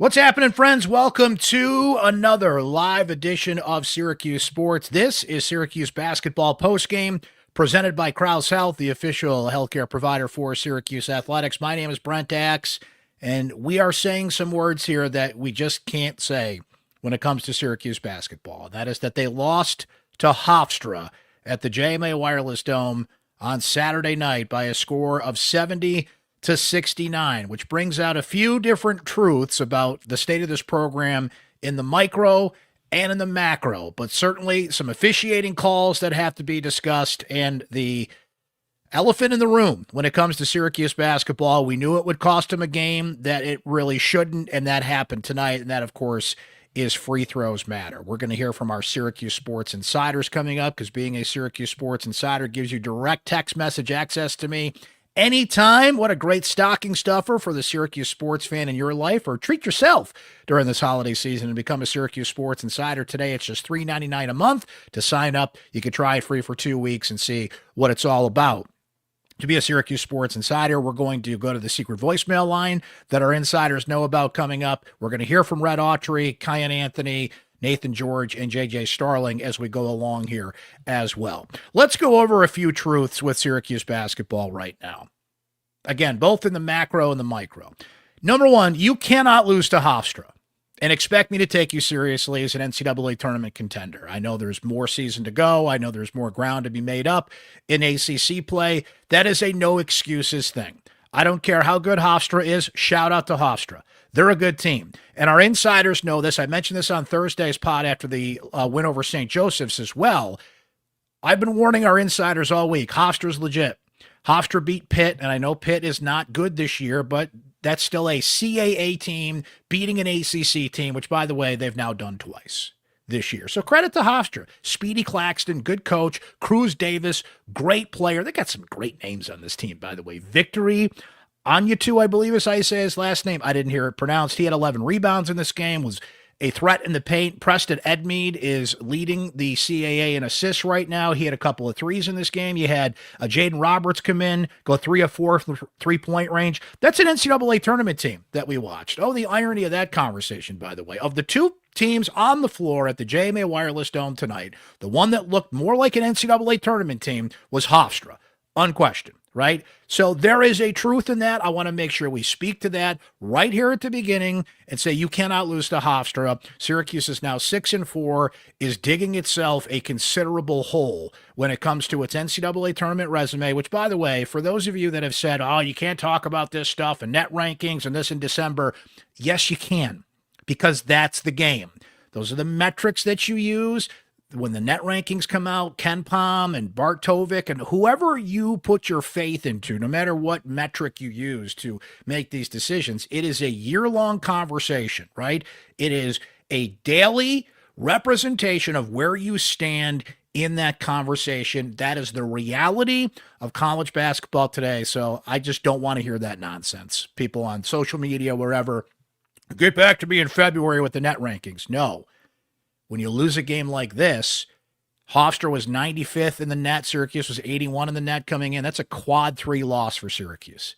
What's happening, friends? Welcome to another live edition of Syracuse Sports. This is Syracuse basketball postgame presented by Krause Health, the official healthcare provider for Syracuse Athletics. My name is Brent Axe, and we are saying some words here that we just can't say when it comes to Syracuse basketball. That is that they lost to Hofstra at the JMA Wireless Dome on Saturday night by a score of 70-69, which brings out a few different truths about the state of this program in the micro and in the macro, but certainly some officiating calls that have to be discussed and the elephant in the room when it comes to Syracuse basketball. We knew it would cost them a game that it really shouldn't, and that happened tonight, and that, of course, is free throws matter. We're going to hear from our Syracuse Sports Insiders coming up, because being a Syracuse Sports Insider gives you direct text message access to me anytime. What a great stocking stuffer for the Syracuse sports fan in your life. Or treat yourself during this holiday season and become a Syracuse Sports Insider today. It's just $3.99 a month to sign up. You can try it free for 2 weeks and see what it's all about. To be a Syracuse Sports Insider, we're going to go to the secret voicemail line that our insiders know about coming up. We're going to hear from Brent Autry, Kiyan Anthony, Nathan George, and JJ Starling as we go along here as well. Let's go over a few truths with Syracuse basketball right now. Again, both in the macro and the micro. Number one, you cannot lose to Hofstra and expect me to take you seriously as an NCAA tournament contender. I know there's more season to go. I know there's more ground to be made up in ACC play. That is a no excuses thing. I don't care how good Hofstra is. Shout out to Hofstra. They're a good team. And our insiders know this. I mentioned this on Thursday's pod after the win over St. Joseph's as well. I've been warning our insiders all week. Hofstra's legit. Hofstra beat Pitt, and I know Pitt is not good this year, but that's still a CAA team beating an ACC team, which, by the way, they've now done twice this year. So credit to Hofstra. Speedy Claxton, good coach. Cruz Davis, great player. They got some great names on this team, by the way. Victory Anyatu, I believe is how you say his last name. I didn't hear it pronounced. He had 11 rebounds in this game, was a threat in the paint. Preston Edmeade is leading the CAA in assists right now. He had a couple of threes in this game. You had Jaden Roberts come in, go 3 of 4 from the three-point range. That's an NCAA tournament team that we watched. Oh, the irony of that conversation, by the way. Of the two teams on the floor at the JMA Wireless Dome tonight, the one that looked more like an NCAA tournament team was Hofstra, unquestioned. Right? So there is a truth in that. I want to make sure we speak to that right here at the beginning and say you cannot lose to Hofstra. Syracuse is now 6-4, is digging itself a considerable hole when it comes to its NCAA tournament resume, which, by the way, for those of you that have said, oh, you can't talk about this stuff and net rankings and this in December, yes, you can, because that's the game. Those are the metrics that you use. When the net rankings come out, Ken Pom and Bart Tovik and whoever you put your faith into, no matter what metric you use to make these decisions, it is a year-long conversation, right? It is a daily representation of where you stand in that conversation. That is the reality of college basketball today. So I just don't want to hear that nonsense. People on social media, wherever, get back to me in February with the net rankings. No. When you lose a game like this, Hofstra was 95th in the net. Syracuse was 81 in the net coming in. That's a quad 3 loss for Syracuse.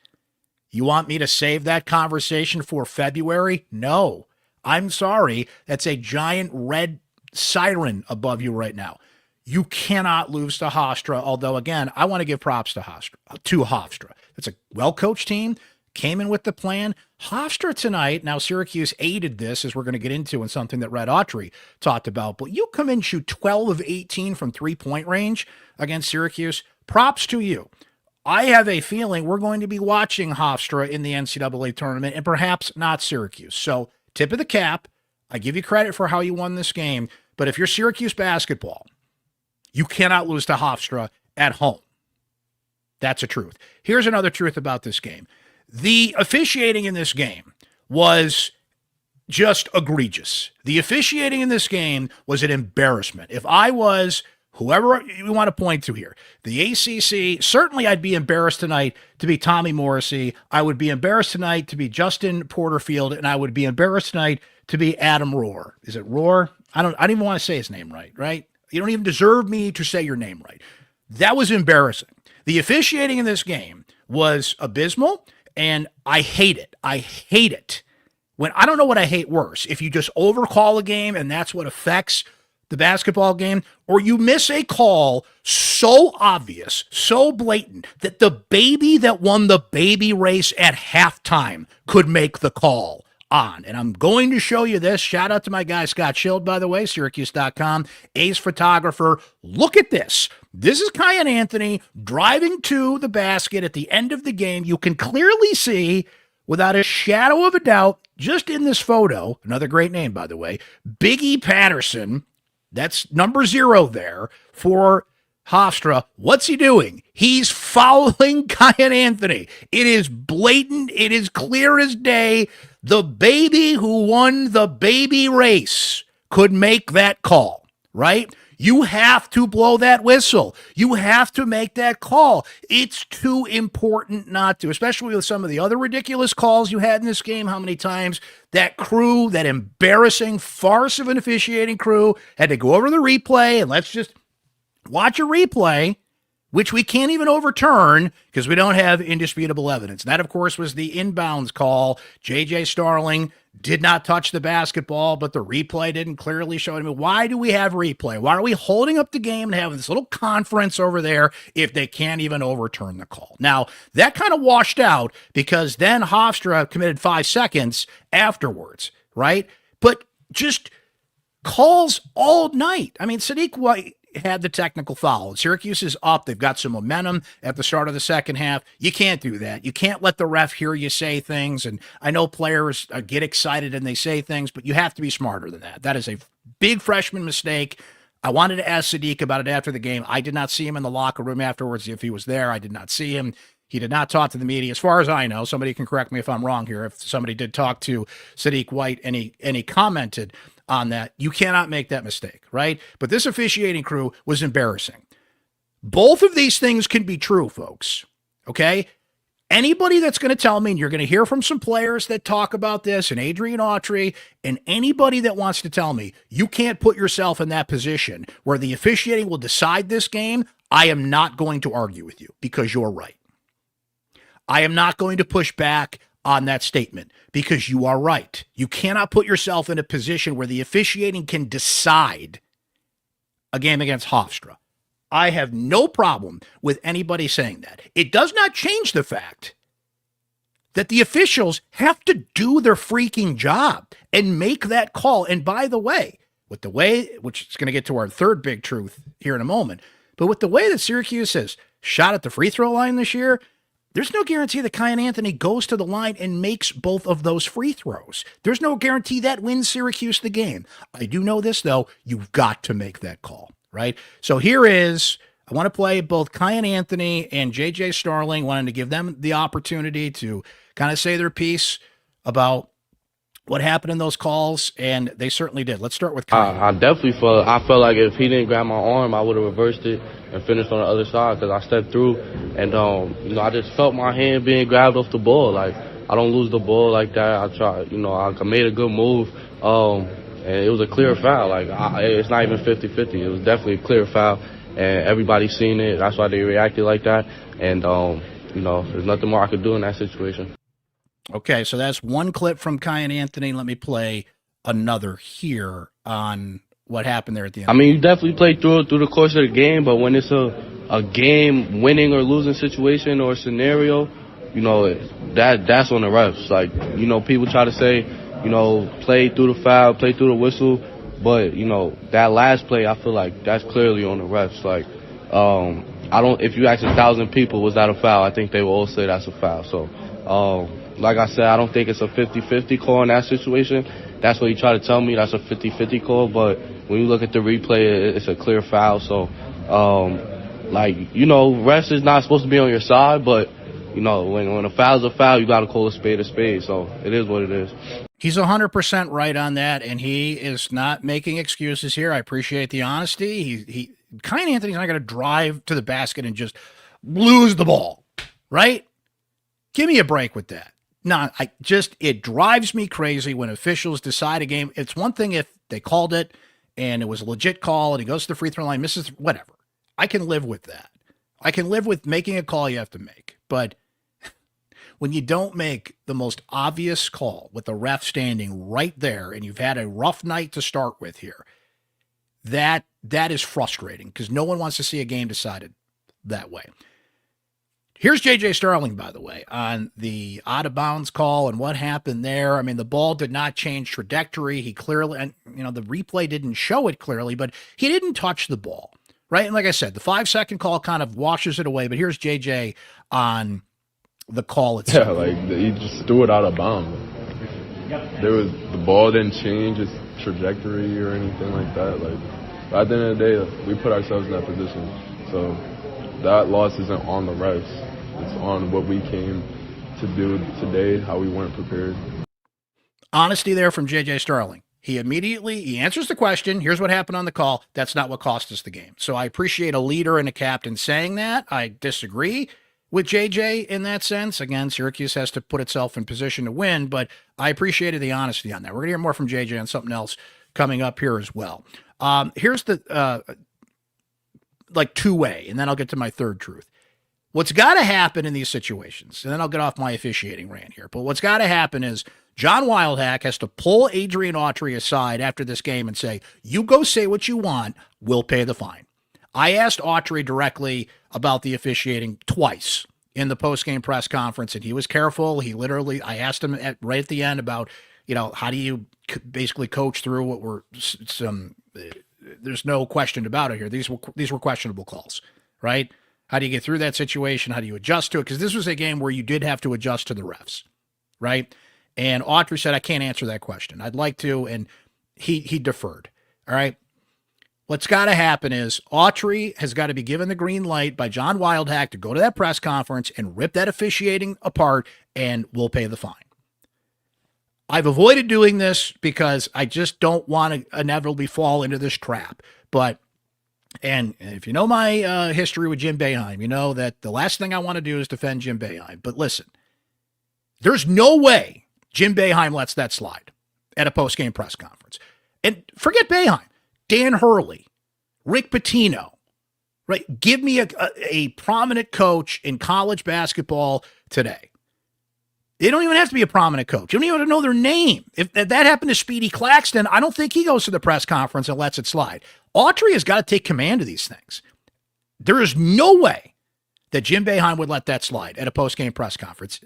You want me to save that conversation for February? No. I'm sorry. That's a giant red siren above you right now. You cannot lose to Hofstra, although, again, I want to give props to Hofstra. It's a well-coached team. Came in with the plan. Hofstra tonight, now Syracuse aided this, as we're going to get into in something that Brent Autry talked about, but you come in, shoot 12 of 18 from three-point range against Syracuse. Props to you. I have a feeling we're going to be watching Hofstra in the NCAA tournament and perhaps not Syracuse. So tip of the cap. I give you credit for how you won this game, but if you're Syracuse basketball, you cannot lose to Hofstra at home. That's a truth. Here's another truth about this game. The officiating in this game was just egregious. The officiating in this game was an embarrassment. If I was whoever you want to point to here, the ACC, certainly I'd be embarrassed tonight to be Tommy Morrissey. I would be embarrassed tonight to be Justin Porterfield, and I would be embarrassed tonight to be Adam Rohr. Is it Rohr? I don't even want to say his name right? You don't even deserve me to say your name right. That was embarrassing. The officiating in this game was abysmal. And I hate it. I hate it. When I don't know what I hate worse, if you just overcall a game and that's what affects the basketball game, or you miss a call so obvious, so blatant that the baby that won the baby race at halftime could make the call on. And I'm going to show you this. Shout out to my guy, Scott Schild, by the way, syracuse.com, ace photographer. Look at this. This is Kiyan Anthony driving to the basket at the end of the game. You can clearly see, without a shadow of a doubt, just in this photo, another great name, by the way, Biggie Patterson, that's number 0 there for Hofstra. What's he doing? He's fouling Kiyan Anthony. It is blatant. It is clear as day. The baby who won the baby race could make that call, right? You have to blow that whistle. You have to make that call. It's too important not to, especially with some of the other ridiculous calls you had in this game. How many times that crew, that embarrassing farce of an officiating crew, had to go over the replay and let's just watch a replay, which we can't even overturn because we don't have indisputable evidence. And that, of course, was the inbounds call. J.J. Starling did not touch the basketball, but the replay didn't clearly show him. Why do we have replay? Why are we holding up the game and having this little conference over there if they can't even overturn the call? Now, that kind of washed out because then Hofstra committed 5 seconds afterwards, right? But just calls all night. I mean, Sadiq White had the technical foul. Syracuse is up. They've got some momentum at the start of the second half. You can't do that. You can't let the ref hear you say things. And I know players get excited and they say things, but you have to be smarter than that. That is a big freshman mistake. I wanted to ask Sadiq about it after the game. I did not see him in the locker room afterwards. If he was there, I did not see him. He did not talk to the media. As far as I know, somebody can correct me if I'm wrong here. If somebody did talk to Sadiq White and he commented on that, you cannot make that mistake, right? But this officiating crew was embarrassing. Both of these things can be true, folks, okay? Anybody that's going to tell me, and you're going to hear from some players that talk about this, and Adrian Autry, and anybody that wants to tell me you can't put yourself in that position where the officiating will decide this game, I am not going to argue with you because you're right. I am not going to push back on that statement because you are right. You cannot put yourself in a position where the officiating can decide a game against Hofstra. I have no problem with anybody saying that. It does not change the fact that the officials have to do their freaking job and make that call. And by the way, which is going to get to our third big truth here in a moment, but with the way that Syracuse has shot at the free throw line this year, there's no guarantee that Kiyan Anthony goes to the line and makes both of those free throws. There's no guarantee that wins Syracuse the game. I do know this, though. You've got to make that call, right? So here is, I want to play both Kiyan Anthony and J.J. Starling, wanting to give them the opportunity to kind of say their piece about what happened in those calls, and they certainly did. Let's start with Kiyan. I definitely felt like if he didn't grab my arm, I would have reversed it and finished on the other side because I stepped through and I just felt my hand being grabbed off the ball. Like, I don't lose the ball like that. I tried, I made a good move, and it was a clear foul. Like, it's not even 50-50. It was definitely a clear foul, and everybody's seen it. That's why they reacted like that. And there's nothing more I could do in that situation. Okay, so that's one clip from Kiyan Anthony. Let me play another here on what happened there at the end. I mean, you definitely play through the course of the game, but when it's a game winning or losing situation or scenario, that's on the refs. Like, people try to say, play through the foul, play through the whistle, but that last play, I feel like that's clearly on the refs. Like, if you ask 1,000 people, was that a foul? I think they will all say that's a foul. So, like I said, I don't think it's a 50-50 call in that situation. That's what he tried to tell me. That's a 50-50 call. But when you look at the replay, it's a clear foul. So, refs is not supposed to be on your side. But, when a foul's a foul, you got to call a spade a spade. So it is what it is. He's 100% right on that, and he is not making excuses here. I appreciate the honesty. Kiyan Anthony's not going to drive to the basket and just lose the ball, right? Give me a break with that. No, it drives me crazy when officials decide a game. It's one thing if they called it and it was a legit call and he goes to the free throw line, misses, whatever. I can live with that. I can live with making a call you have to make. But when you don't make the most obvious call with the ref standing right there and you've had a rough night to start with here, that is frustrating because no one wants to see a game decided that way. Here's J.J. Starling, by the way, on the out-of-bounds call and what happened there. I mean, the ball did not change trajectory. He clearly, and the replay didn't show it clearly, but he didn't touch the ball, right? And like I said, the 5-second call kind of washes it away, but here's J.J. on the call itself. Yeah, like he just threw it out of bounds. The ball didn't change its trajectory or anything like that. Like, at the end of the day, we put ourselves in that position. So that loss isn't on the refs. It's on what we came to do today, how we weren't prepared. Honesty there from J.J. Starling. He answers the question. Here's what happened on the call. That's not what cost us the game. So I appreciate a leader and a captain saying that. I disagree with JJ in that sense. Again, Syracuse has to put itself in position to win, but I appreciated the honesty on that. We're going to hear more from JJ on something else coming up here as well. Here's the two-way, and then I'll get to my third truth. What's got to happen in these situations, and then I'll get off my officiating rant here, but what's got to happen is John Wildhack has to pull Adrian Autry aside after this game and say, you go say what you want, we'll pay the fine. I asked Autry directly about the officiating twice in the postgame press conference, and he was careful. I asked him right at the end about, how do you basically coach through what were some, there's no question about it here. These were questionable calls, right? How do you get through that situation? How do you adjust to it? Because this was a game where you did have to adjust to the refs, right? And Autry said, I can't answer that question. I'd like to, and he deferred, all right? What's got to happen is Autry has got to be given the green light by John Wildhack to go to that press conference and rip that officiating apart, and we'll pay the fine. I've avoided doing this because I just don't want to inevitably fall into this trap. And if you know my history with Jim Boeheim, you know that the last thing I want to do is defend Jim Boeheim. But listen, there's no way Jim Boeheim lets that slide at a post-game press conference. And forget Boeheim. Dan Hurley, Rick Pitino, right? Give me a prominent coach in college basketball today. They don't even have to be a prominent coach. You don't even have to know their name. If that happened to Speedy Claxton, I don't think he goes to the press conference and lets it slide. Autry has got to take command of these things. There is no way that Jim Boeheim would let that slide at a post-game press conference,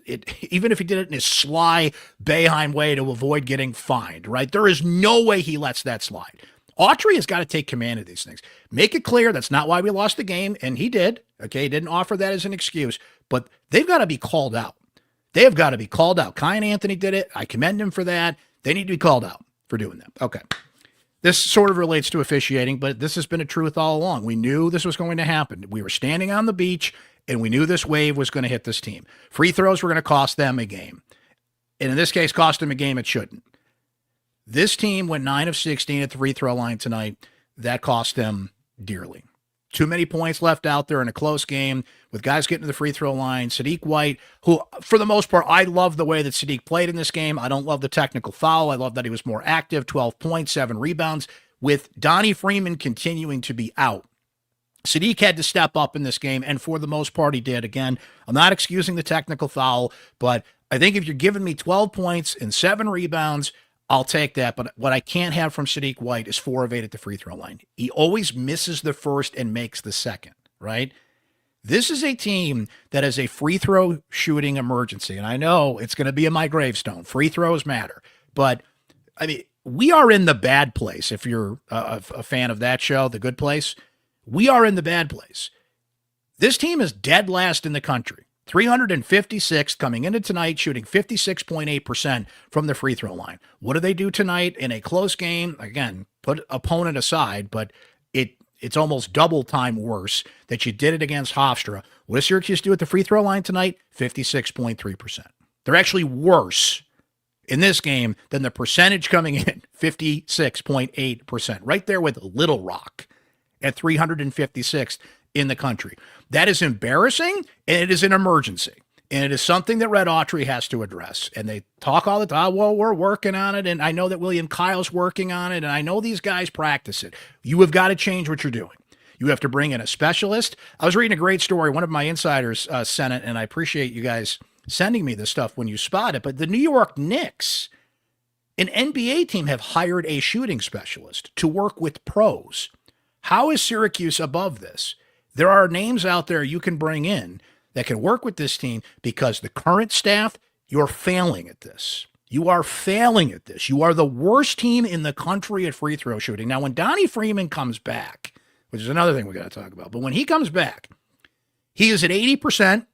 even if he did it in his sly Boeheim way to avoid getting fined, right? There is no way he lets that slide. Autry has got to take command of these things. Make it clear that's not why we lost the game, and he did. Okay, he didn't offer that as an excuse, but they've got to be called out. They have got to be called out. Kiyan Anthony did it. I commend him for that. They need to be called out for doing that. Okay. This sort of relates to officiating, but this has been a truth all along. We knew this was going to happen. We were standing on the beach, and we knew this wave was going to hit this team. Free throws were going to cost them a game. And in this case, cost them a game it shouldn't. This team went 9 of 16 at the free throw line tonight. That cost them dearly. Too many points left out there in a close game with guys getting to the free throw line. Sadiq White, who, for the most part, I love the way that Sadiq played in this game. I don't love the technical foul. I love that he was more active, 12 points, 7 rebounds. With Donnie Freeman continuing to be out, Sadiq had to step up in this game, and for the most part, he did. Again, I'm not excusing the technical foul, but I think if you're giving me 12 points and 7 rebounds, I'll take that, but what I can't have from Sadiq White is 4 of 8 at the free throw line. He always misses the first and makes the second, right? This is a team that has a free throw shooting emergency, and I know it's going to be in my gravestone. Free throws matter, but I mean, we are in the bad place. If you're a fan of that show, The Good Place, we are in the bad place. This team is dead last in the country. 356th coming into tonight, shooting 56.8% from the free throw line. What do they do tonight in a close game? Again, put opponent aside, but it's almost double time worse that you did it against Hofstra. What does Syracuse do at the free throw line tonight? 56.3%. They're actually worse in this game than the percentage coming in, 56.8%. Right there with Little Rock at 356th in the country. That is embarrassing, and it is an emergency. And it is something that Red Autry has to address. And they talk all the time, well, we're working on it, and I know that William Kyle's working on it, and I know these guys practice it. You have got to change what you're doing. You have to bring in a specialist. I was reading a great story. One of my insiders sent it, and I appreciate you guys sending me this stuff when you spot it, but the New York Knicks, an NBA team, have hired a shooting specialist to work with pros. How is Syracuse above this? There are names out there you can bring in that can work with this team because the current staff, you're failing at this. You are failing at this. You are the worst team in the country at free throw shooting. Now, when Donnie Freeman comes back, which is another thing we got to talk about, but when he comes back, he is at 80%.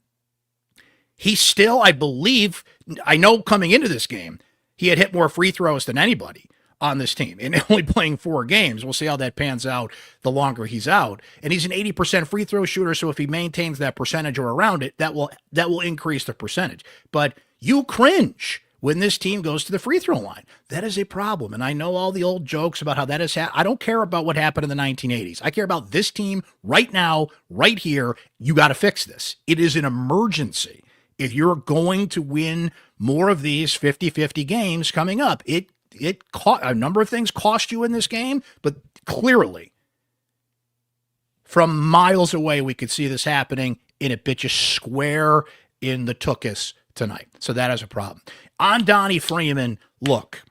He still, I believe, I know coming into this game, he had hit more free throws than anybody on this team and only playing 4 games. We'll see how that pans out the longer he's out. And he's an 80% free throw shooter, so if he maintains that percentage or around it, that will increase the percentage. But you cringe when this team goes to the free throw line. That is a problem. And I know all the old jokes about how that is. I don't care about what happened in the 1980s. I care about this team right now, right here. You got to fix this. It is an emergency. If you're going to win more of these 50-50 games coming up, it a number of things cost you in this game, but clearly from miles away, we could see this happening, and it bit you square in the tuchus tonight. So that is a problem. On Donnie Freeman, look,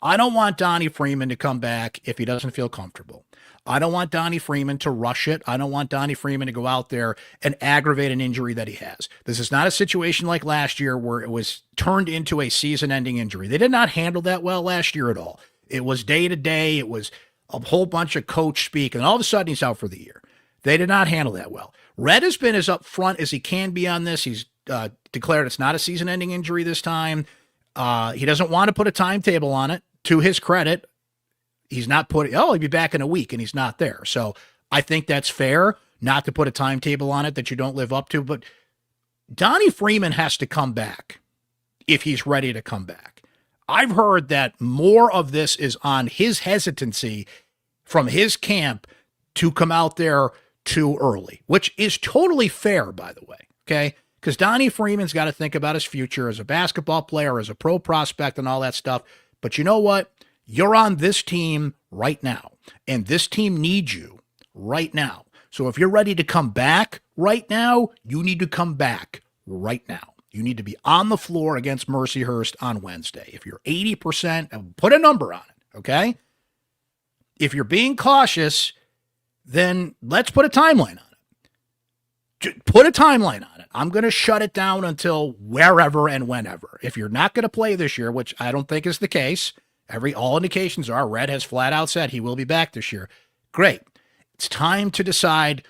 I don't want Donnie Freeman to come back if he doesn't feel comfortable. I don't want Donnie Freeman to rush it. I don't want Donnie Freeman to go out there and aggravate an injury that he has. This is not a situation like last year where it was turned into a season-ending injury. They did not handle that well last year at all. It was day-to-day. It was a whole bunch of coach speak, and all of a sudden he's out for the year. They did not handle that well. Red has been as upfront as he can be on this. He's declared it's not a season-ending injury this time. He doesn't want to put a timetable on it. To his credit, he's not putting, he'll be back in a week, and he's not there. So I think that's fair not to put a timetable on it that you don't live up to. But Donnie Freeman has to come back if he's ready to come back. I've heard that more of this is on his hesitancy from his camp to come out there too early, which is totally fair, by the way, okay? Because Donnie Freeman's got to think about his future as a basketball player, as a pro prospect, and all that stuff. But you know what? You're on this team right now, and this team needs you right now. So if you're ready to come back right now, you need to come back right now. You need to be on the floor against Mercyhurst on Wednesday. If you're 80%, put a number on it, okay? If you're being cautious, then let's put a timeline on it. Put a timeline on it. I'm going to shut it down until wherever and whenever. If you're not going to play this year, which I don't think is the case, all indications are Red has flat out said he will be back this year. Great. It's time to decide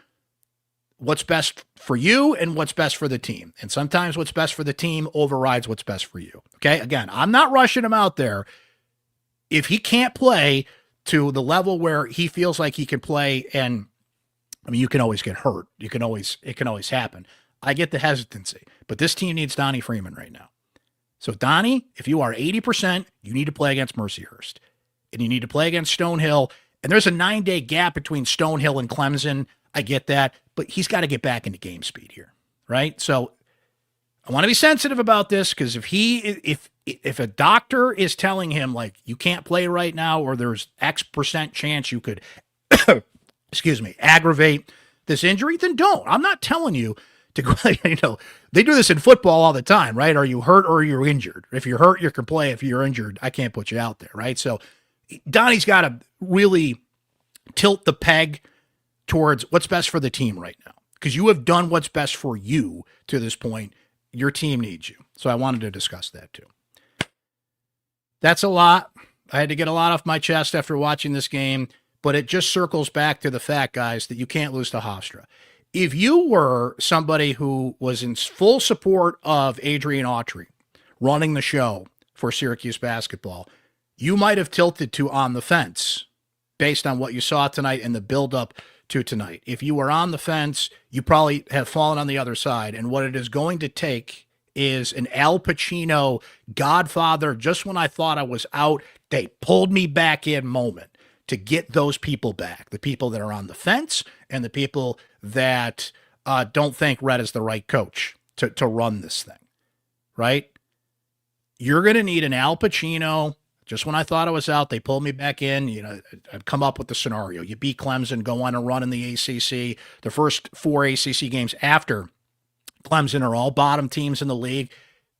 what's best for you and what's best for the team. And sometimes what's best for the team overrides what's best for you. Okay. Again, I'm not rushing him out there. If he can't play to the level where he feels like he can play, and I mean, you can always get hurt. It can always happen. I get the hesitancy, but this team needs Donnie Freeman right now. So Donnie, if you are 80%, you need to play against Mercyhurst, and you need to play against Stonehill. And there's a 9-day gap between Stonehill and Clemson. I get that, but he's got to get back into game speed here, right? So I want to be sensitive about this, because if a doctor is telling him, like, you can't play right now, or there's X% chance you could, aggravate this injury, then don't. I'm not telling you to go, they do this in football all the time, right? Are you hurt or are you injured? If you're hurt, you can play. If you're injured, I can't put you out there, right? So Donnie's got to really tilt the peg towards what's best for the team right now, because you have done what's best for you to this point. Your team needs you. So I wanted to discuss that too. That's a lot. I had to get a lot off my chest after watching this game, but it just circles back to the fact, guys, that you can't lose to Hofstra. If you were somebody who was in full support of Adrian Autry running the show for Syracuse basketball, you might have tilted to on the fence based on what you saw tonight and the buildup to tonight. If you were on the fence, you probably have fallen on the other side. And what it is going to take is an Al Pacino Godfather, just when I thought I was out, they pulled me back in moment to get those people back, the people that are on the fence and the people that don't think Red is the right coach to run this thing, right? You're going to need an Al Pacino. Just when I thought I was out, they pulled me back in. I'd come up with the scenario. You beat Clemson, go on a run in the ACC. The first 4 ACC games after Clemson are all bottom teams in the league.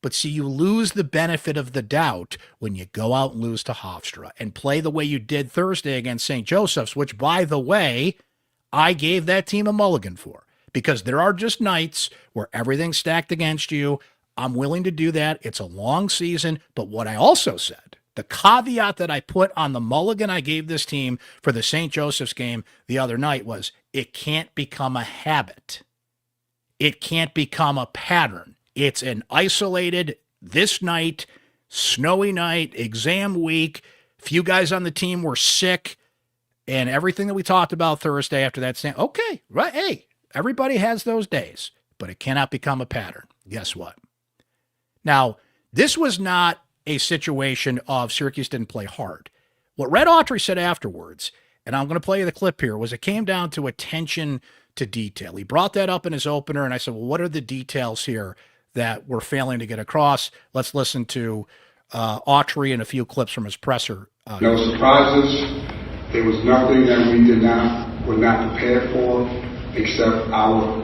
But see, you lose the benefit of the doubt when you go out and lose to Hofstra and play the way you did Thursday against St. Joseph's, which, by the way, I gave that team a mulligan for, because there are just nights where everything's stacked against you. I'm willing to do that. It's a long season. But what I also said, the caveat that I put on the mulligan I gave this team for the St. Joseph's game the other night was it can't become a habit. It can't become a pattern. It's an isolated, this night, snowy night, exam week. Few guys on the team were sick, and everything that we talked about Thursday after that. Okay, right? Hey, everybody has those days, but it cannot become a pattern. Guess what? Now, this was not a situation of Syracuse didn't play hard. What Brent Axe said afterwards, and I'm going to play you the clip here, was it came down to attention to detail. He brought that up in his opener, and I said, well, what are the details here that we're failing to get across? Let's listen to Autry and a few clips from his presser. No surprises. There was nothing that we were not prepared for, except our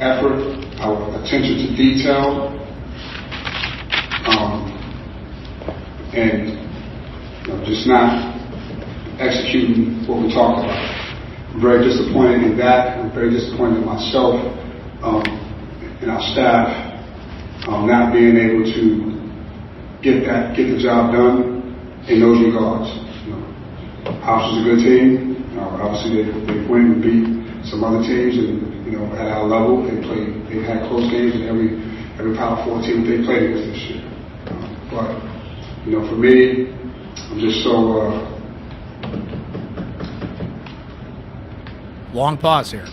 effort, our attention to detail, and just not executing what we talked about. I'm very disappointed in that. I'm very disappointed in myself and our staff not being able to get the job done in those regards. Hofstra's a good team. Obviously, they went and beat some other teams, and at our level, they had close games in every Power 4 team that they played against this year. But for me, I'm just so. Long pause here.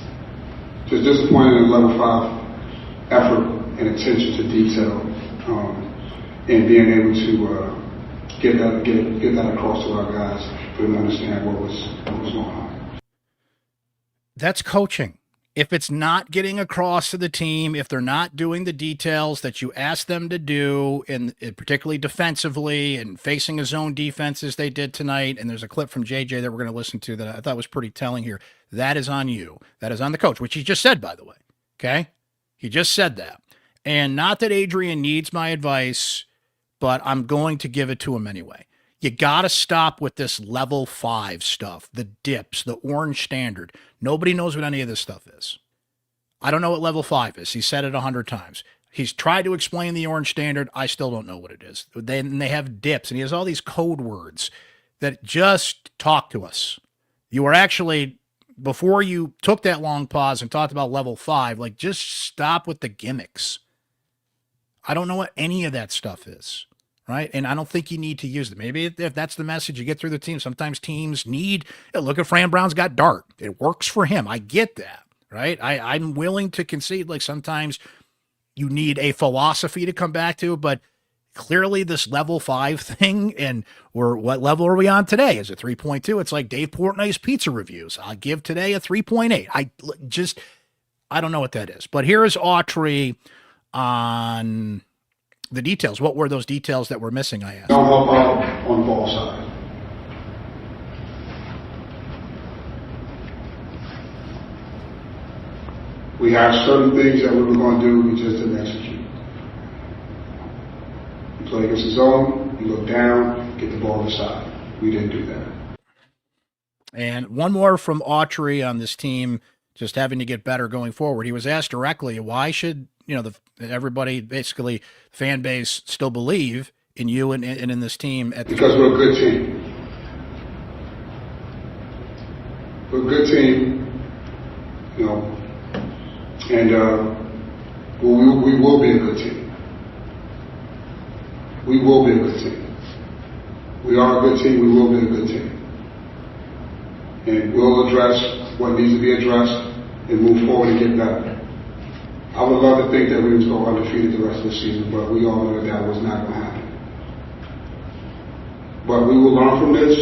Just disappointed in level 5 effort and attention to detail, and being able to get that across to our guys for them to understand what was going on. That's coaching. If it's not getting across to the team, if they're not doing the details that you ask them to do, and particularly defensively and facing a zone defense as they did tonight, and there's a clip from JJ that we're going to listen to that I thought was pretty telling here. That is on you. That is on the coach, which he just said, by the way. Okay? He just said that. And not that Adrian needs my advice, but I'm going to give it to him anyway. You got to stop with this level 5 stuff, the dips, the orange standard. Nobody knows what any of this stuff is. I don't know what level 5 is. He said it 100 times. He's tried to explain the orange standard. I still don't know what it is. They have dips, and he has all these code words that just talk to us. You were actually, before you took that long pause and talked about level 5, just stop with the gimmicks. I don't know what any of that stuff is. Right. And I don't think you need to use them. Maybe if that's the message you get through the team, sometimes teams need, look at Fran Brown's got dart. It works for him. I get that. Right. I'm willing to concede sometimes you need a philosophy to come back to, but clearly this level 5 thing, and what level are we on today? Is it 3.2? It's like Dave Portnoy's pizza reviews. I'll give today a 3.8. I don't know what that is. But here is Autry on the details. What were those details that were missing, I asked? Don't help out on the ball side. We have certain things that we were going to do, we just didn't execute. You play against the zone, you look down, get the ball inside. We didn't do that. And one more from Autry on this team, just having to get better going forward. He was asked directly, why should everybody, basically, fan base, still believe in you and in this team at the because we're a good team. We're a good team, and we will be a good team. We will be a good team. We are a good team. We will be a good team, and we'll address what needs to be addressed and move forward and get better. I would love to think that we would go undefeated the rest of the season, but we all know that was not going to happen. But we will learn from this.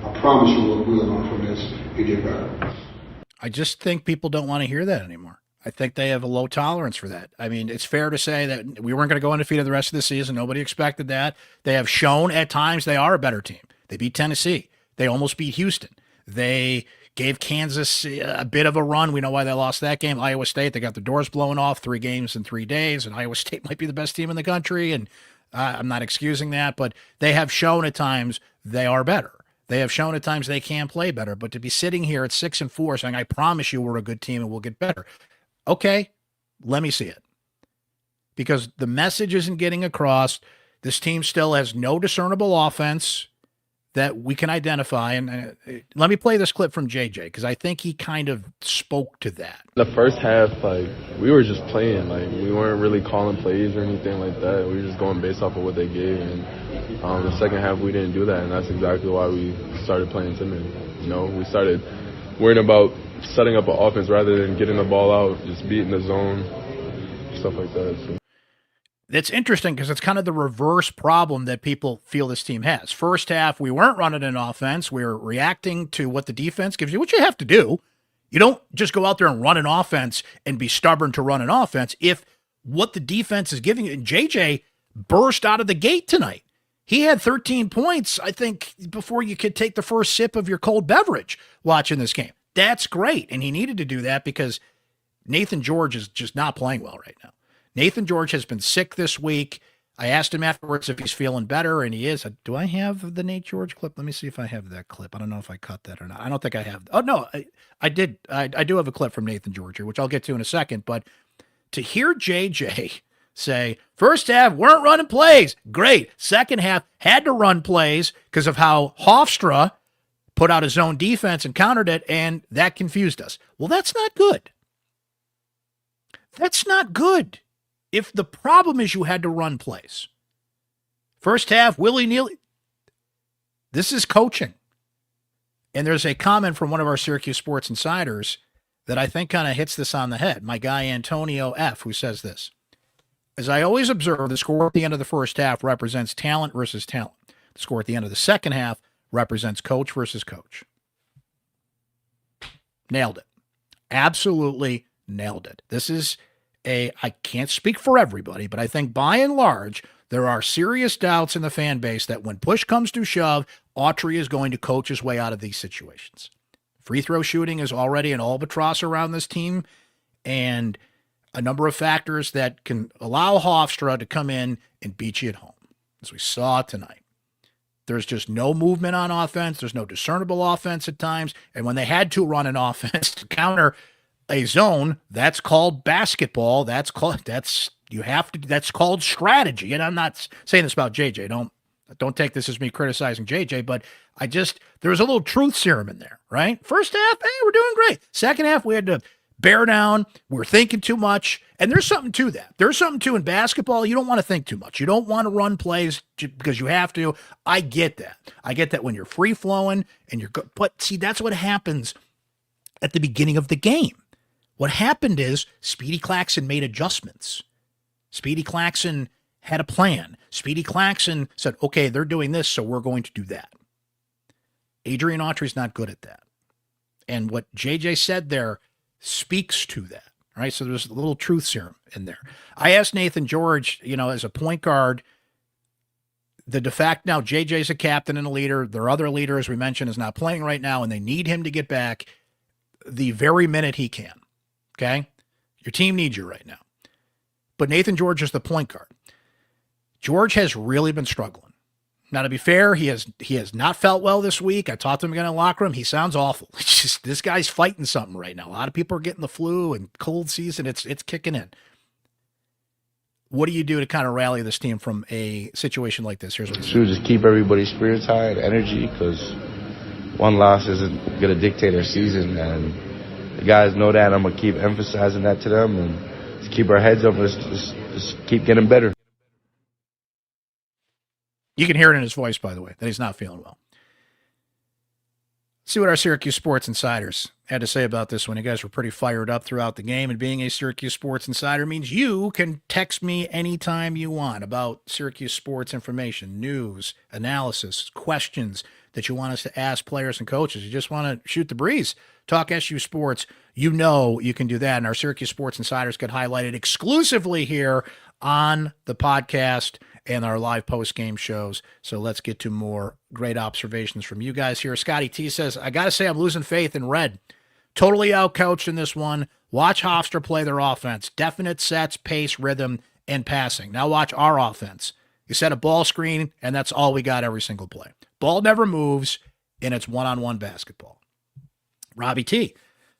I promise you we'll learn from this and get better. I just think people don't want to hear that anymore. I think they have a low tolerance for that. I mean, it's fair to say that we weren't going to go undefeated the rest of the season. Nobody expected that. They have shown at times they are a better team. They beat Tennessee. They almost beat Houston. They gave Kansas a bit of a run. We know why they lost that game. Iowa State, they got the doors blown off 3 games in 3 days, and Iowa State might be the best team in the country, and I'm not excusing that, but they have shown at times they are better. They have shown at times they can play better, but to be sitting here at 6-4 saying, I promise you we're a good team and we'll get better. Okay, let me see it. Because the message isn't getting across. This team still has no discernible offense that we can identify. And let me play this clip from JJ, because I think he kind of spoke to that. The first half, like, we were just playing. Like, we weren't really calling plays or anything like that. We were just going based off of what they gave. And the second half, we didn't do that, and that's exactly why we started playing timid. You know, we started worrying about setting up an offense rather than getting the ball out, just beating the zone, stuff like that. So. It's interesting because it's kind of the reverse problem that people feel this team has. First half, we weren't running an offense. We were reacting to what the defense gives you, which you have to do. You don't just go out there and run an offense and be stubborn to run an offense if what the defense is giving you. And JJ burst out of the gate tonight. He had 13 points, I think, before you could take the first sip of your cold beverage watching this game. That's great. And he needed to do that because Nathan George is just not playing well right now. Nathan George has been sick this week. I asked him afterwards if he's feeling better, and he is. Do I have the Nate George clip? Let me see if I have that clip. I don't know if I cut that or not. I don't think I have. Oh, no, I did. I do have a clip from Nathan George here, which I'll get to in a second. But to hear JJ say, first half, weren't running plays. Great. Second half, had to run plays because of how Hofstra put out his own defense and countered it, and that confused us. Well, that's not good. That's not good. If the problem is you had to run plays, first half, willy-nilly, this is coaching. And there's a comment from one of our Syracuse Sports Insiders that I think kind of hits this on the head. My guy, Antonio F., who says this. As I always observe, the score at the end of the first half represents talent versus talent. The score at the end of the second half represents coach versus coach. Nailed it. Absolutely nailed it. This is I can't speak for everybody, but I think by and large, there are serious doubts in the fan base that when push comes to shove, Autry is going to coach his way out of these situations. Free throw shooting is already an albatross around this team, and a number of factors that can allow Hofstra to come in and beat you at home, as we saw tonight. There's just no movement on offense. There's no discernible offense at times, and when they had to run an offense to counter a zone, that's called basketball. That's called strategy. And I'm not saying this about JJ. Don't take this as me criticizing JJ, but there's a little truth serum in there, right? First half, hey, we're doing great. Second half, we had to bear down. We're thinking too much. And there's something to that. There's something to in basketball. You don't want to think too much. You don't want to run plays because you have to. I get that. I get that when you're free flowing and you're good. But see, that's what happens at the beginning of the game. What happened is Speedy Claxton made adjustments. Speedy Claxton had a plan. Speedy Claxton said, okay, they're doing this, so we're going to do that. Adrian Autry's not good at that. And what JJ said there speaks to that, right? So there's a little truth serum in there. I asked Nathan George, as a point guard, the de facto now JJ's a captain and a leader. Their other leader, as we mentioned, is not playing right now, and they need him to get back the very minute he can. Okay? Your team needs you right now. But Nathan George is the point guard. George has really been struggling. Now, to be fair, he has not felt well this week. I talked to him again in the locker room. He sounds awful. It's just, this guy's fighting something right now. A lot of people are getting the flu and cold season. It's kicking in. What do you do to kind of rally this team from a situation like this? Here's what he said. Just keep everybody's spirits high and energy, because one loss isn't going to dictate our season, and the guys know that. I'm going to keep emphasizing that to them and just keep our heads up and just keep getting better. You can hear it in his voice, by the way, that he's not feeling well. See what our Syracuse Sports Insiders had to say about this one. You guys were pretty fired up throughout the game, and being a Syracuse Sports Insider means you can text me anytime you want about Syracuse sports information, news, analysis, questions that you want us to ask players and coaches. You just want to shoot the breeze, talk SU sports. You can do that, and our Syracuse Sports Insiders get highlighted exclusively here on the podcast and our live post-game shows. So let's get to more great observations from you guys here. Scotty T says, I got to say I'm losing faith in Red. Totally outcoached in this one. Watch Hofstra play their offense. Definite sets, pace, rhythm, and passing. Now watch our offense. You set a ball screen, and that's all we got every single play. Ball never moves, and it's one-on-one basketball. Robbie T.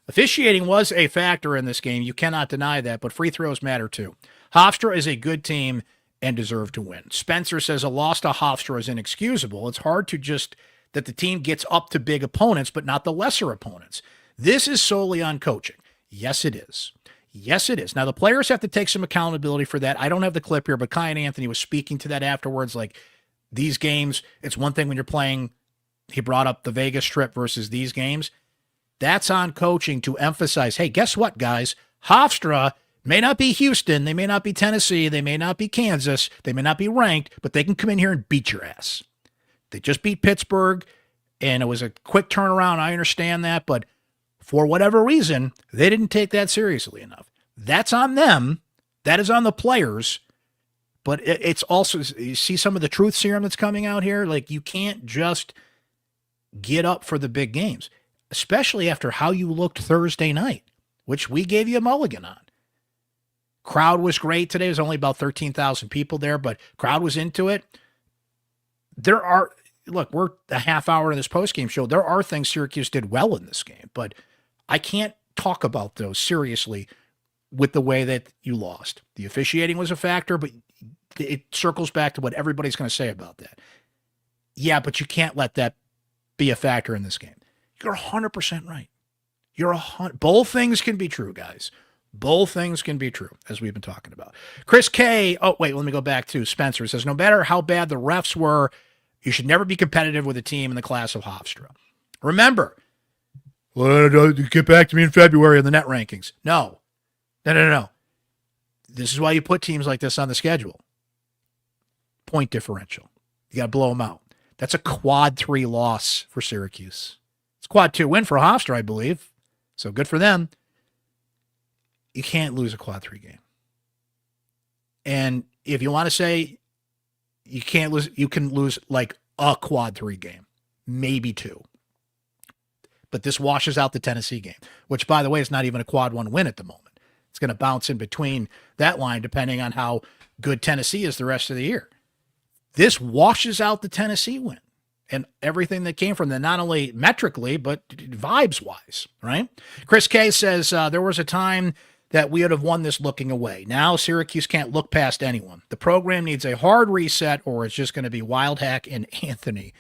Officiating was a factor in this game. You cannot deny that, but free throws matter too. Hofstra is a good team and deserve to win. Spencer says a loss to Hofstra is inexcusable. It's hard to just that the team gets up to big opponents, but not the lesser opponents. This is solely on coaching. Yes, it is. Yes, it is. Now, the players have to take some accountability for that. I don't have the clip here, but Kiyan Anthony was speaking to that afterwards. Like, these games, it's one thing when you're playing, he brought up the Vegas trip versus these games. That's on coaching to emphasize, hey, guess what, guys? Hofstra may not be Houston. They may not be Tennessee. They may not be Kansas. They may not be ranked, but they can come in here and beat your ass. They just beat Pittsburgh, and it was a quick turnaround. I understand that, but for whatever reason, they didn't take that seriously enough. That's on them. That is on the players. But it's also, you see some of the truth serum that's coming out here? Like, you can't just get up for the big games, especially after how you looked Thursday night, which we gave you a mulligan on. Crowd was great today. There's only about 13,000 people there, but crowd was into it. Look, we're a half hour in this postgame show. There are things Syracuse did well in this game, but I can't talk about those seriously with the way that you lost. The officiating was a factor, but it circles back to what everybody's going to say about that. Yeah, but you can't let that be a factor in this game. You're 100% right. Both things can be true, guys. Both things can be true, as we've been talking about. Chris K. Oh, wait, let me go back to Spencer. It says, no matter how bad the refs were, you should never be competitive with a team in the class of Hofstra. Remember, get back to me in February on the net rankings. No. This is why you put teams like this on the schedule. Point differential. You got to blow them out. That's a quad 3 loss for Syracuse. It's quad 2 win for Hofstra, I believe. So good for them. You can't lose a quad 3 game. And if you want to say you can't lose, you can lose like a quad 3 game, maybe 2. But this washes out the Tennessee game, which, by the way, is not even a quad 1 win at the moment. It's going to bounce in between that line depending on how good Tennessee is the rest of the year. This washes out the Tennessee win and everything that came from them, not only metrically, but vibes-wise, right? Chris K. says, there was a time that we would have won this looking away. Now Syracuse can't look past anyone. The program needs a hard reset, or it's just going to be Wild Hack and Anthony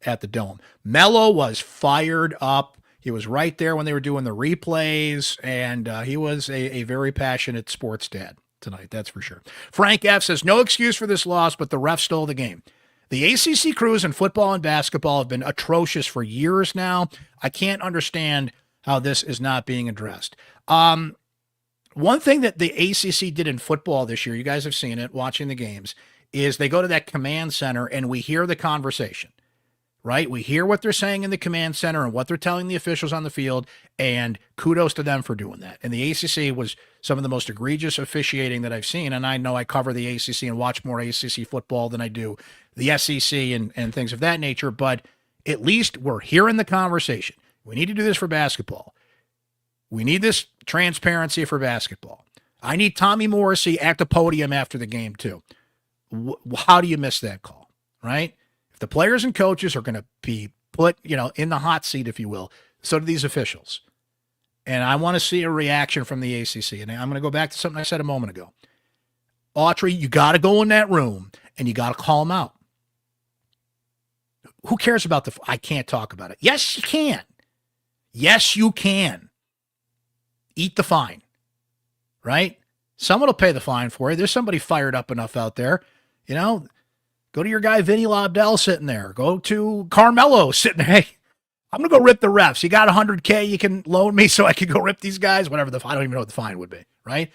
at the Dome. Mello was fired up. He was right there when they were doing the replays, and he was a very passionate sports dad tonight, that's for sure. Frank F. says, no excuse for this loss, but the ref stole the game. The ACC crews in football and basketball have been atrocious for years now. I can't understand how this is not being addressed. One thing that the ACC did in football this year, you guys have seen it watching the games, is they go to that command center and we hear the conversation, right? We hear what they're saying in the command center and what they're telling the officials on the field, and kudos to them for doing that. And the ACC was some of the most egregious officiating that I've seen, and I know I cover the ACC and watch more ACC football than I do the SEC and things of that nature, but at least we're hearing the conversation. We need to do this for basketball. We need this transparency for basketball. I need Tommy Morrissey at the podium after the game, too. How do you miss that call, right? If the players and coaches are going to be put, in the hot seat, if you will, so do these officials. And I want to see a reaction from the ACC. And I'm going to go back to something I said a moment ago. Autry, you got to go in that room and you got to call them out. Who cares about I can't talk about it. Yes, you can. Yes, you can. Eat the fine, right? Someone will pay the fine for you. There's somebody fired up enough out there. Go to your guy, Vinny Lobdell, sitting there. Go to Carmelo sitting there. Hey, I'm going to go rip the refs. You got $100K you can loan me so I can go rip these guys? Whatever I don't even know what the fine would be, right?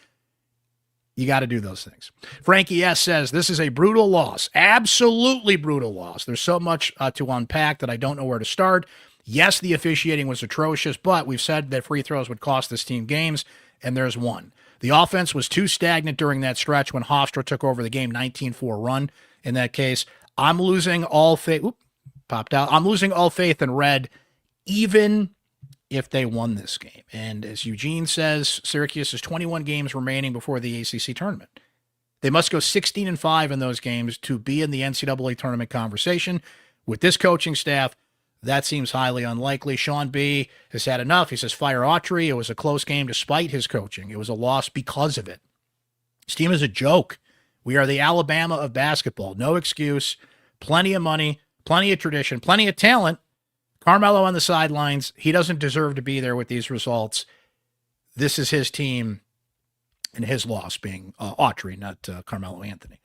You got to do those things. Frankie S. says, this is a brutal loss. Absolutely brutal loss. There's so much to unpack that I don't know where to start. Yes, the officiating was atrocious, but we've said that free throws would cost this team games, and there's one. The offense was too stagnant during that stretch when Hofstra took over the game, 19-4 run. in that case. I'm losing all faith. Popped out. I'm losing all faith in Red, even if they won this game. And as Eugene says, Syracuse has 21 games remaining before the ACC tournament. They must go 16-5 in those games to be in the NCAA tournament conversation. With this coaching staff, that seems highly unlikely. Sean B. has had enough. He says, fire Autry. It was a close game despite his coaching. It was a loss because of it. This team is a joke. We are the Alabama of basketball. No excuse. Plenty of money, plenty of tradition, plenty of talent. Carmelo on the sidelines. He doesn't deserve to be there with these results. This is his team and his loss being Autry, not Carmelo Anthony.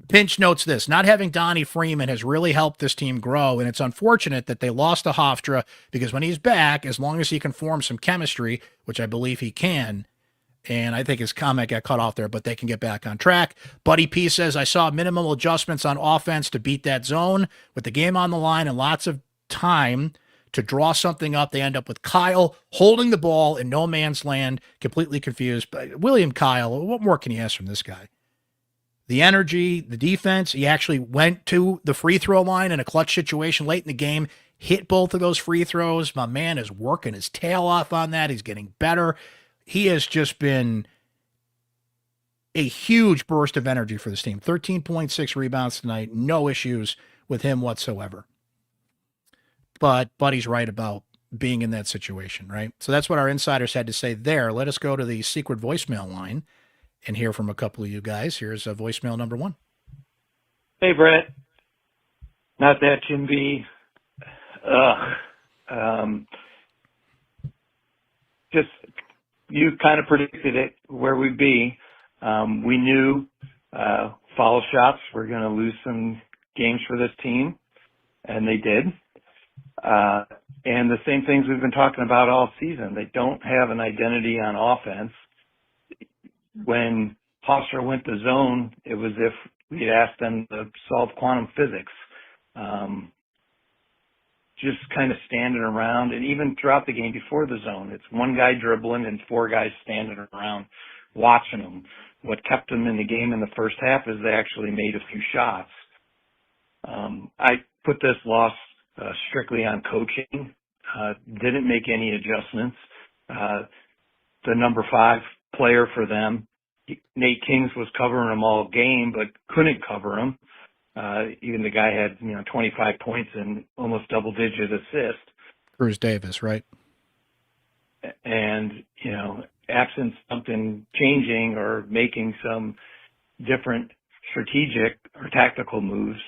Pinch notes this: not having Donnie Freeman has really helped this team grow, and it's unfortunate that they lost to Hofstra, because when he's back, as long as he can form some chemistry, which I believe he can, and I think his comment got cut off there, but they can get back on track. Buddy P says, I saw minimal adjustments on offense to beat that zone. With the game on the line and lots of time to draw something up, they end up with Kyle holding the ball in no man's land, completely confused. But William Kyle, what more can you ask from this guy? The energy, the defense. He actually went to the free throw line in a clutch situation late in the game, hit both of those free throws. My man is working his tail off on that. He's getting better. He has just been a huge burst of energy for this team. 13.6 rebounds tonight. No issues with him whatsoever. But Buddy's right about being in that situation, right? So that's what our insiders had to say there. Let us go to the secret voicemail line and hear from a couple of you guys. Here's a voicemail number 1. Hey, Brett. Not that Jim B. Just, you kind of predicted it, where we'd be. We knew foul shots were going to lose some games for this team, and they did. And the same things we've been talking about all season. They don't have an identity on offense. When Hofstra went to zone, it was if we'd asked them to solve quantum physics. Just kind of standing around, and even throughout the game before the zone, it's one guy dribbling and 4 guys standing around watching them. What kept them in the game in the first half is they actually made a few shots. I put this loss strictly on coaching. Didn't make any adjustments. The number 5 player for them, Nate Kings, was covering them all game, but couldn't cover them. Even the guy had, 25 points and almost double-digit assists. Cruz Davis, right? And, absent something changing or making some different strategic or tactical moves,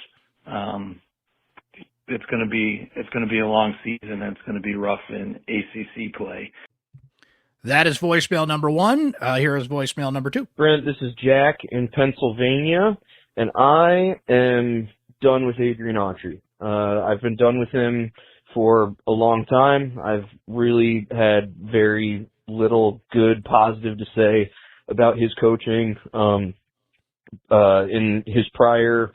it's going to be a long season, and it's going to be rough in ACC play. That is voicemail number 1. Here is voicemail number 2. Brent, this is Jack in Pennsylvania, and I am done with Adrian Autry. I've been done with him for a long time. I've really had very little good positive to say about his coaching in his prior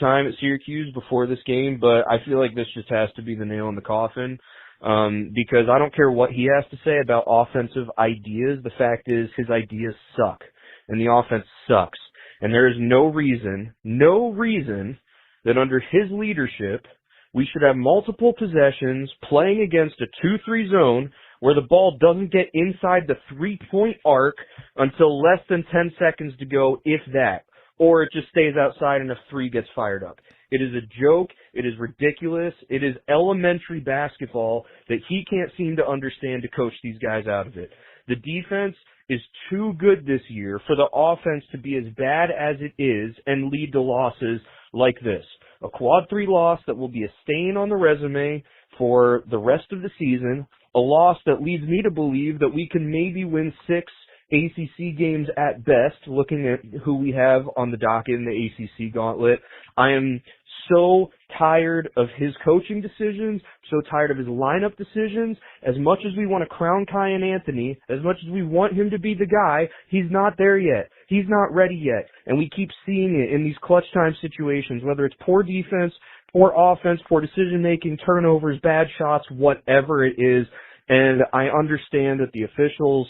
time at Syracuse before this game, but I feel like this just has to be the nail in the coffin. Because I don't care what he has to say about offensive ideas. The fact is, his ideas suck, and the offense sucks. And there is no reason that under his leadership, we should have multiple possessions playing against a 2-3 zone where the ball doesn't get inside the 3-point arc until less than 10 seconds to go, if that, or it just stays outside and a 3 gets fired up. It is a joke. It is ridiculous. It is elementary basketball that he can't seem to understand to coach these guys out of it. The defense is too good this year for the offense to be as bad as it is and lead to losses like this. A quad 3 loss that will be a stain on the resume for the rest of the season. A loss that leads me to believe that we can maybe win 6 ACC games at best, looking at who we have on the docket in the ACC gauntlet. I am so tired of his coaching decisions, so tired of his lineup decisions. As much as we want to crown Kiyan Anthony, as much as we want him to be the guy, he's not there yet. He's not ready yet. And we keep seeing it in these clutch time situations, whether it's poor defense, poor offense, poor decision-making, turnovers, bad shots, whatever it is. And I understand that the officials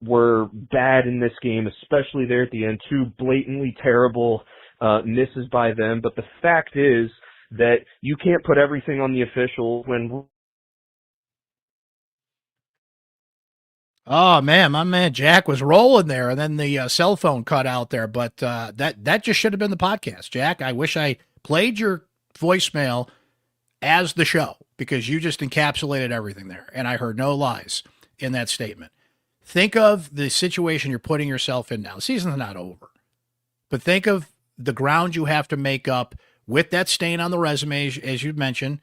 were bad in this game, especially there at the end. 2 blatantly terrible misses by them. But the fact is that you can't put everything on the official when. Oh man, my man Jack was rolling there, and then the cell phone cut out there. But that just should have been the podcast, Jack. I wish I played your voicemail as the show, because you just encapsulated everything there, and I heard no lies in that statement. Think of the situation you're putting yourself in now. The season's not over, but think of the ground you have to make up with that stain on the resume, as you mentioned,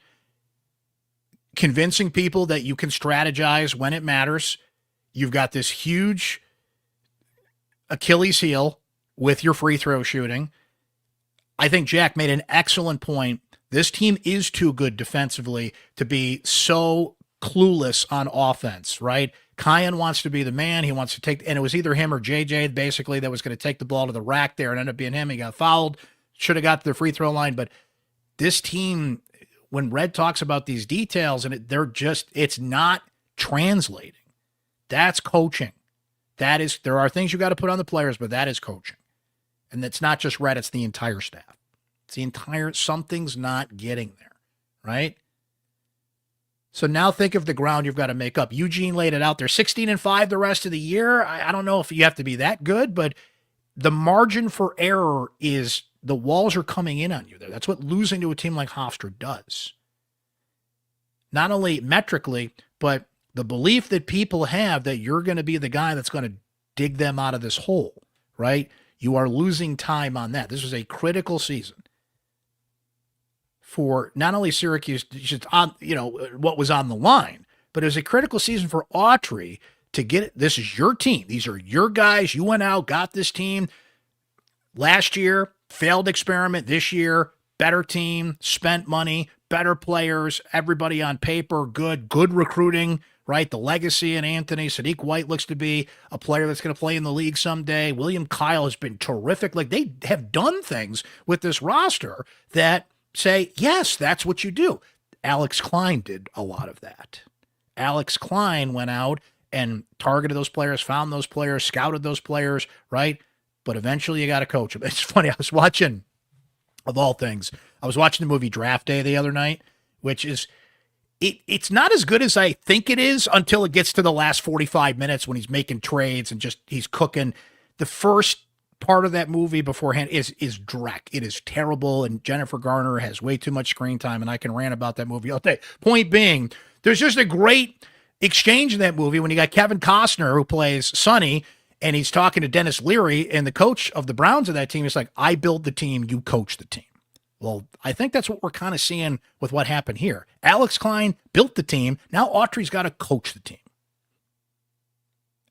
convincing people that you can strategize when it matters. You've got this huge Achilles heel with your free throw shooting. I think Jack made an excellent point. This team is too good defensively to be so clueless on offense, right? Kiyan wants to be the man. He wants to take, and it was either him or JJ basically that was going to take the ball to the rack there, and ended up being him. He got fouled. Should have got to the free throw line. But this team, when Red talks about these details, and it's not translating. That's coaching. There are things you got to put on the players, but that is coaching. And it's not just Red, it's the entire staff. Something's not getting there, right? So now think of the ground you've got to make up. Eugene laid it out there, 16-5 the rest of the year. I don't know if you have to be that good, but the margin for error is the walls are coming in on you there. That's what losing to a team like Hofstra does. Not only metrically, but the belief that people have that you're going to be the guy that's going to dig them out of this hole, right? You are losing time on that. This was a critical season for not only Syracuse, just on, what was on the line, but it was a critical season for Autry to get it. This is your team. These are your guys. You went out, got this team last year, failed experiment this year, better team, spent money, better players, everybody on paper, good recruiting, right? The legacy in Anthony. Sadiq White looks to be a player that's going to play in the league someday. William Kyle has been terrific. Like, they have done things with this roster that say, yes, that's what you do. Alex Klein did a lot of that. Alex Klein went out and targeted those players, found those players, scouted those players, right? But eventually you got to coach them. It's funny. I was watching, of all things, I was watching the movie Draft Day the other night, which is, it's not as good as I think it is until it gets to the last 45 minutes when he's making trades and just he's cooking. The first part of that movie beforehand is dreck. It is terrible, and Jennifer Garner has way too much screen time, and I can rant about that movie all day. Point being, there's just a great exchange in that movie when you got Kevin Costner, who plays Sonny, and he's talking to Dennis Leary, and the coach of the Browns of that team is like, I build the team, you coach the team. Well, I think that's what we're kind of seeing with what happened here. Alex Klein built the team. Now Autry's got to coach the team.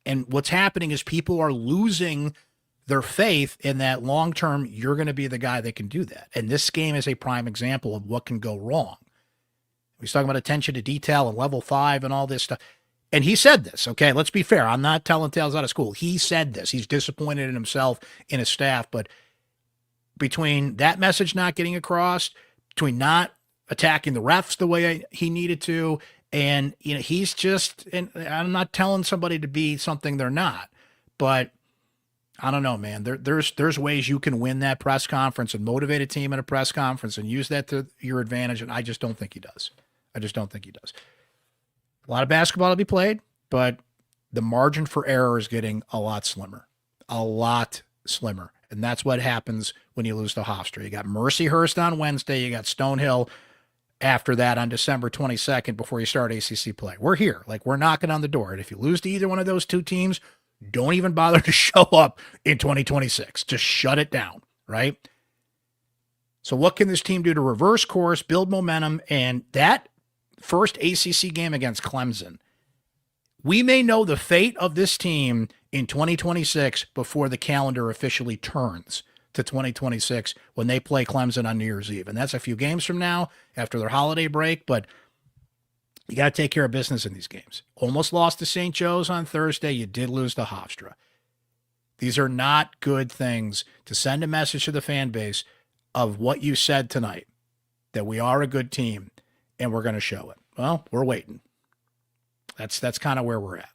And what's happening is people are losing their faith in that long-term, you're going to be the guy that can do that. And this game is a prime example of what can go wrong. He's talking about attention to detail and level 5 and all this stuff. And he said this, okay, let's be fair. I'm not telling tales out of school. He said this. He's disappointed in himself, in his staff, but between that message not getting across, between not attacking the refs the way he needed to, and he's just, and I'm not telling somebody to be something they're not, but I don't know, man. There's ways you can win that press conference and motivate a team in a press conference and use that to your advantage, and I just don't think he does. A lot of basketball to be played, but the margin for error is getting a lot slimmer. And that's what happens when you lose to Hofstra. You got Mercyhurst on Wednesday. You got Stonehill after that on December 22nd before you start ACC play. We're here. Like, we're knocking on the door. And if you lose to either one of those two teams, don't even bother to show up in 2026. Just shut it down, right? So what can this team do to reverse course, build momentum, and that first ACC game against Clemson, we may know the fate of this team in 2026 before the calendar officially turns to 2026 when they play Clemson on New Year's Eve. And that's a few games from now after their holiday break, but you got to take care of business in these games. Almost lost to St. Joe's on Thursday. You did lose to Hofstra. These are not good things to send a message to the fan base of what you said tonight, that we are a good team and we're going to show it. Well, we're waiting. That's kind of where we're at.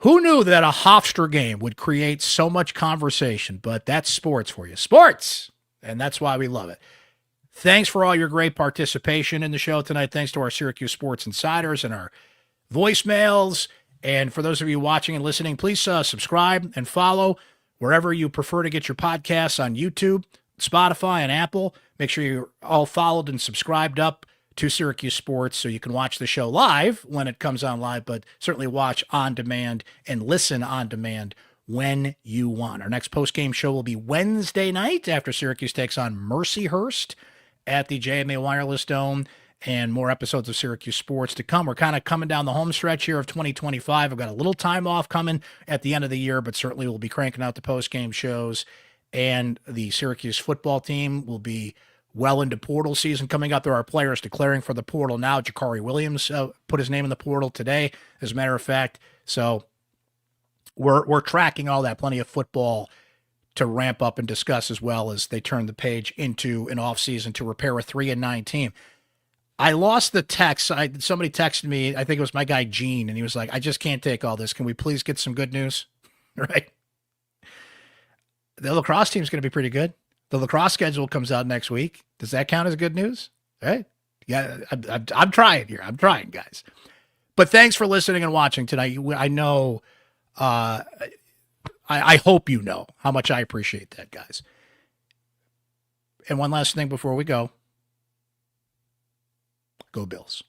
Who knew that a Hofstra game would create so much conversation? But that's sports for you. Sports! And that's why we love it. Thanks for all your great participation in the show tonight. Thanks to our Syracuse Sports Insiders and our voicemails. And for those of you watching and listening, please subscribe and follow wherever you prefer to get your podcasts on YouTube, Spotify, and Apple. Make sure you're all followed and subscribed up to Syracuse Sports so you can watch the show live when it comes on live, but certainly watch on demand and listen on demand when you want. Our next post-game show will be Wednesday night after Syracuse takes on Mercyhurst at the JMA Wireless Dome, and more episodes of Syracuse Sports to come. We're kind of coming down the home stretch here of 2025. I've got a little time off coming at the end of the year, but certainly we'll be cranking out the post-game shows, and the Syracuse football team will be well into portal season coming up. There are players declaring for the portal now. Jakari Williams put his name in the portal today, as a matter of fact. So we're tracking all that. Plenty of football to ramp up and discuss as well as they turn the page into an offseason to repair a 3-9 team. I lost the text. Somebody texted me, I think it was my guy Gene, and he was like, I just can't take all this. Can we please get some good news? Right? The lacrosse team's going to be pretty good. The lacrosse schedule comes out next week. Does that count as good news? Right? Yeah, I'm trying here. I'm trying, guys. But thanks for listening and watching tonight. I know, I hope you know how much I appreciate that, guys. And one last thing before we go. Go Bills.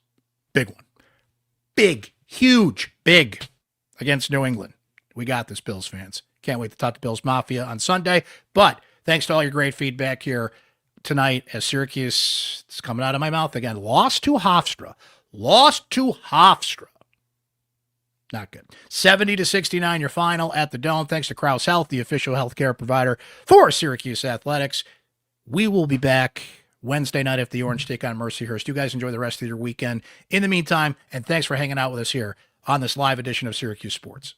Big one. Big, huge, big against New England. We got this, Bills fans. Can't wait to talk to Bills Mafia on Sunday. But thanks to all your great feedback here tonight as Syracuse, it's coming out of my mouth again, lost to Hofstra. Lost to Hofstra. Not good. 70-69, your final at the Dome. Thanks to Crouse Health, the official healthcare provider for Syracuse Athletics. We will be back Wednesday night if the Orange take on Mercyhurst. You guys enjoy the rest of your weekend. In the meantime, and thanks for hanging out with us here on this live edition of Syracuse Sports.